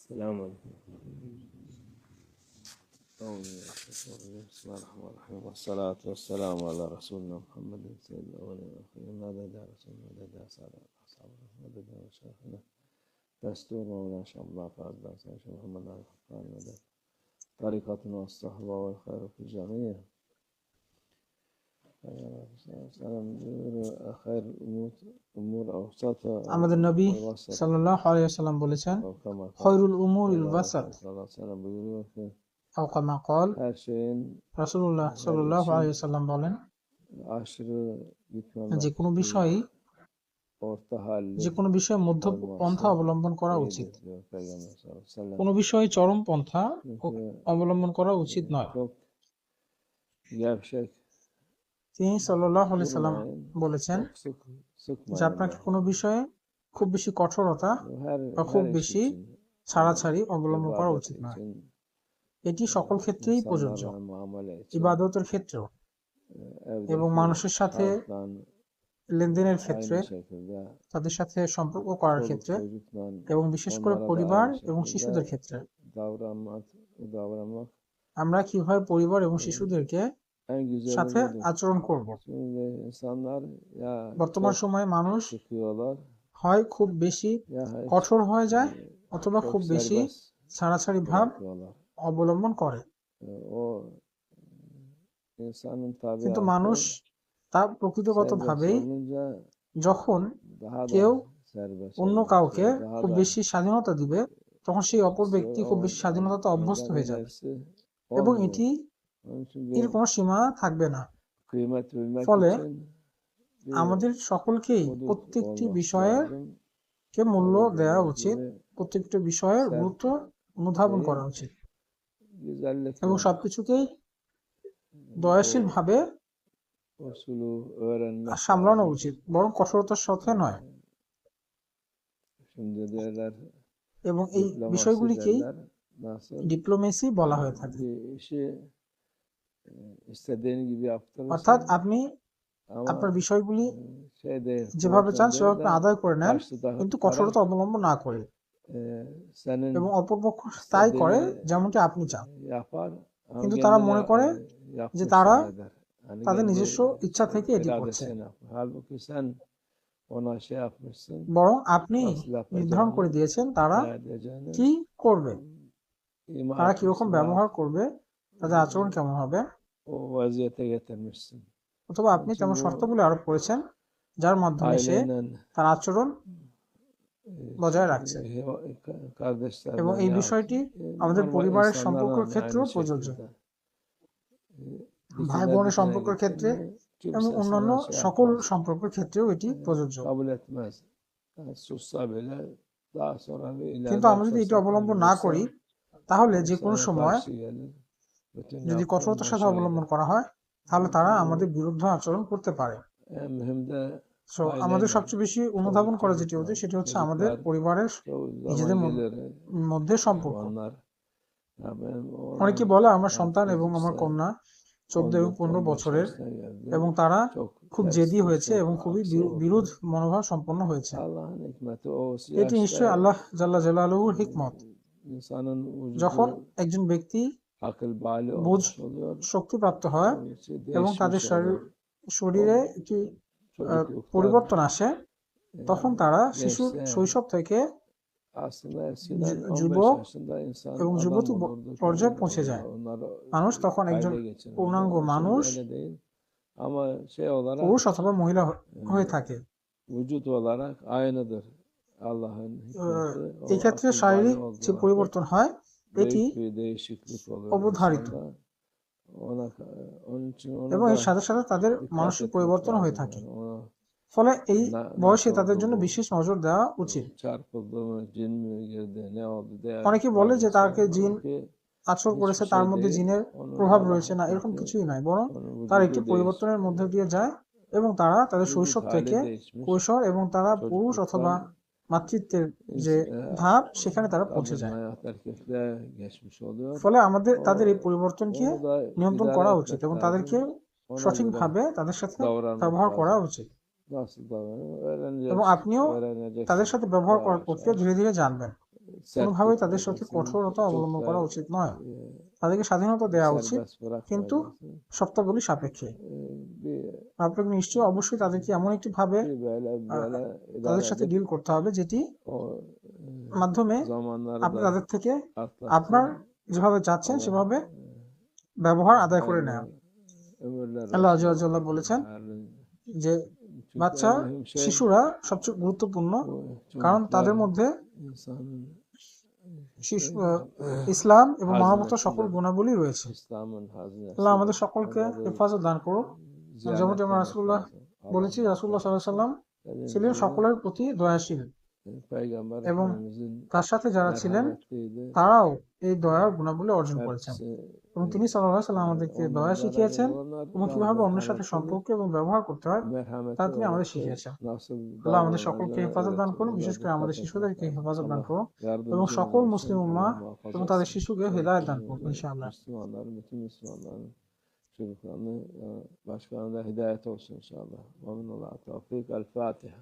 السلام عليكم. بسم الله الرحمن الرحيم والصلاة والسلام على رسولنا محمد سيد الأولين والآخرين. مدد يا رسول مدد يا سادة أصحاب مدد يا مشايخنا دستور مولانا شيخ الله فاضل شيخ محمد علي الحقاني مدد طريقتنا والصحبة والخير في الجميع. خير الأمور أوسطها আমাদের নবী সাল্লাল্লাহু আলাইহি ওয়াসাল্লাম বলেছেন খয়রুল উমুরিল ওয়াসাত আও কামা ক্বাল। রাসূলুল্লাহ সাল্লাল্লাহু আলাইহি ওয়াসাল্লাম বলেন যে কোনো বিষয়ে মধ্য পন্থা অবলম্বন করা উচিত, কোনো বিষয়ে চরম পন্থা অবলম্বন করা উচিত নয়। তিনি সাল্লাল্লাহু আলাইহি ওয়াসাল্লাম বলেছেন যে আপনাকে কোনো বিষয়ে খুব বেশি কঠোরতা বা খুব বেশি ছাড়াছাড়ি অবলম্বন করা উচিত নয়। এটি সকল ক্ষেত্রেই প্রযোজ্য, ইবাদতের ক্ষেত্রেও এবং মানুষের সাথে লেনদেনের ক্ষেত্রে, তাদের সাথে সম্পর্ক করার ক্ষেত্রে এবং বিশেষ করে পরিবার এবং শিশুদের ক্ষেত্রে। আমরা কিভাবে পরিবার এবং শিশুদেরকে সাথে আচরণ করব। বর্তমান সময়ে মানুষ হয় খুব বেশি কঠোর হয়ে যায় অথবা খুব বেশি ছাড়াছাড়ি ভাব অবলম্বন করে, কিন্তু মানুষ তা প্রকৃতিগতভাবেই যখন কেউ অন্য কাউকে খুব বেশি স্বাধীনতা দিবে তখন সেই অপর ব্যক্তি খুব বেশি স্বাধীনতাতে অভ্যস্ত হয়ে যাবে এবং এর কোনো সীমা থাকবে না। ফলে আমাদের সকলকেই প্রত্যেকটি বিষয়ের কে মূল্য দেওয়া উচিত, প্রত্যেকটি বিষয়ের গুরুত্ব অনুধাবন করা উচিত এবং সবকিছুকেই দয়াশীল ভাবে সামলানো উচিত, বরং কঠোরতার সাথে নয়। এবং এই বিষয়গুলিকেই ডিপ্লোমেসি বলা হয়ে থাকে। অর্থাৎ আপনি আপনার বিষয়গুলি যেভাবে চান সেভাবে আদায় করে নেন, কিন্তু কঠোরতা অবলম্বন না করে, এবং অপরপক্ষ তাই করে যেমনটি আপনি চান, কিন্তু তারা মনে করে যে তারা তাদের নিজস্ব ইচ্ছা থেকে এটি করছে, বরং আপনি নির্ধারণ করে দিয়েছেন তারা কি করবে, তারা কিরকম ব্যবহার করবে, তাদের আচরণ কেমন হবে, অথবা আপনি তেমন শর্তগুলি আরোপ করেছেন যার মাধ্যমে সে তার আচরণ বজায় রাখছে। এবং এই বিষয়টি আমাদের পরিবারের সম্পর্কের ক্ষেত্রেও প্রযোজ্য, ভাই বোনের সম্পর্কের ক্ষেত্রে এবং অন্যান্য সকল সম্পর্কের ক্ষেত্রেও এটি প্রযোজ্য। কিন্তু আমরা যদি এটি অবলম্বন না করি তাহলে যে কোনো সময় যদি কঠোরতার সাথে অবলম্বন করা হয় তাহলে তারা আমাদের বিরুদ্ধে আচরণ করতে পারে। আমাদের সবচেয়ে বেশি অনুধাবন করা যেটি হচ্ছে সেটি হচ্ছে আমাদের পরিবারের নিজেদের মধ্যে সম্পর্ক। অনেকে বলে আমার সন্তান এবং আমার কন্যা 14 এবং 15 বছরের এবং তারা খুব জেদি হয়েছে এবং খুবই বিরোধ মনোভাব সম্পন্ন হয়েছে। এটি নিশ্চয়ই আল্লাহ জাল্লা জালালুহুর হিকমত। যখন একজন ব্যক্তি বুঝ শক্তিপ্রাপ্ত হয় এবং তাদের শরীরে একটি পরিবর্তন আসে, তখন তারা শিশু শৈশব থেকে যুবক এবং যুবতী পর্যায়ে পৌঁছে যায়। মানুষ তখন একজন পূর্ণাঙ্গ মানুষ, পুরুষ অথবা মহিলা হয়ে থাকে। এই ক্ষেত্রে শারীরিক যে পরিবর্তন হয় এটি অবধারিত এবং এর সাথে সাথে তাদের মানসিক পরিবর্তন হয়ে থাকে। ফলে এই বয়সে তাদের জন্য বিশেষ নজর দেওয়া উচিত। অনেকে বলে যে তাকে জিন আছর করেছে, তার মধ্যে জিনের প্রভাব রয়েছে। না, এরকম কিছুই নয়, বরং তার একটি পরিবর্তনের মধ্যে দিয়ে যায় এবং তারা তাদের শৈশব থেকে কৈশোর এবং তারা পুরুষ অথবা মাতৃত্বের যে ভাব সেখানে তারা পৌঁছে যায়। ফলে আমাদের তাদের এই পরিবর্তনকে নিয়ন্ত্রণ করা উচিত এবং তাদেরকে সঠিকভাবে তাদের সাথে ব্যবহার করা উচিত, এবং আপনিও তাদের সাথে ব্যবহার করার প্রক্রিয়া ধীরে ধীরে জানবেন। কোনোভাবেই তাদের সাথে কঠোরতা অবলম্বন করা উচিত নয়। তাদেরকে স্বাধীনতা দেওয়া উচিত, কিন্তু শর্তাবলী সাপেক্ষে। আপনি নিশ্চয়ই অবশ্যই তাদেরকে এমন একটি ভাবে তাদের সাথে ডিল করতে হবে যেটি মাধ্যমে আপনি তাদের থেকে আপনার যেভাবে চাচ্ছেন সেভাবে ব্যবহার আদায় করে নেন। আল্লাহ আযজা ওয়া জাল্লা বলেছেন যে বাচ্চা শিশুরা সবচেয়ে গুরুত্বপূর্ণ, কারণ তাদের মধ্যে ইসলাম এবং মানবতার সকল গুণাবলী রয়েছে। আল্লাহ আমাদের সকলকে হেফাজত দান করুক। যেমনটি আমরা রাসূলুল্লাহ বলেছি, রাসূলুল্লাহ সাল্লাল্লাহু আলাইহি ওয়াসাল্লাম ছিলেন সকলের প্রতি দয়াশীল, এবং তার সাথে যারা ছিলেন তারাও এই দয়ার গুণাবলী অর্জন করেছেন, এবং তিনি সাল্লাল্লাহু আলাইহি ওয়াসাল্লাম আমাদেরকে দয়া শিখিয়েছেন এবং কিভাবে অন্যের সাথে সম্পর্ক এবং ব্যবহার করতে হয় তা তিনি আমাদের শিখিয়েছেন। আল্লাহ আমাদের সকলকে হেফাজত দান করুন, বিশেষ করে আমাদের শিশুদেরকে হেফাজত দান করুন, এবং সকল মুসলিম উম্মাহ এবং তাদের শিশুকে হেদায়েত দান করুন ইনশাআল্লাহ। Başkanı da hidayet olsun inşallah. Amin. Allah tevfik. El Fatiha.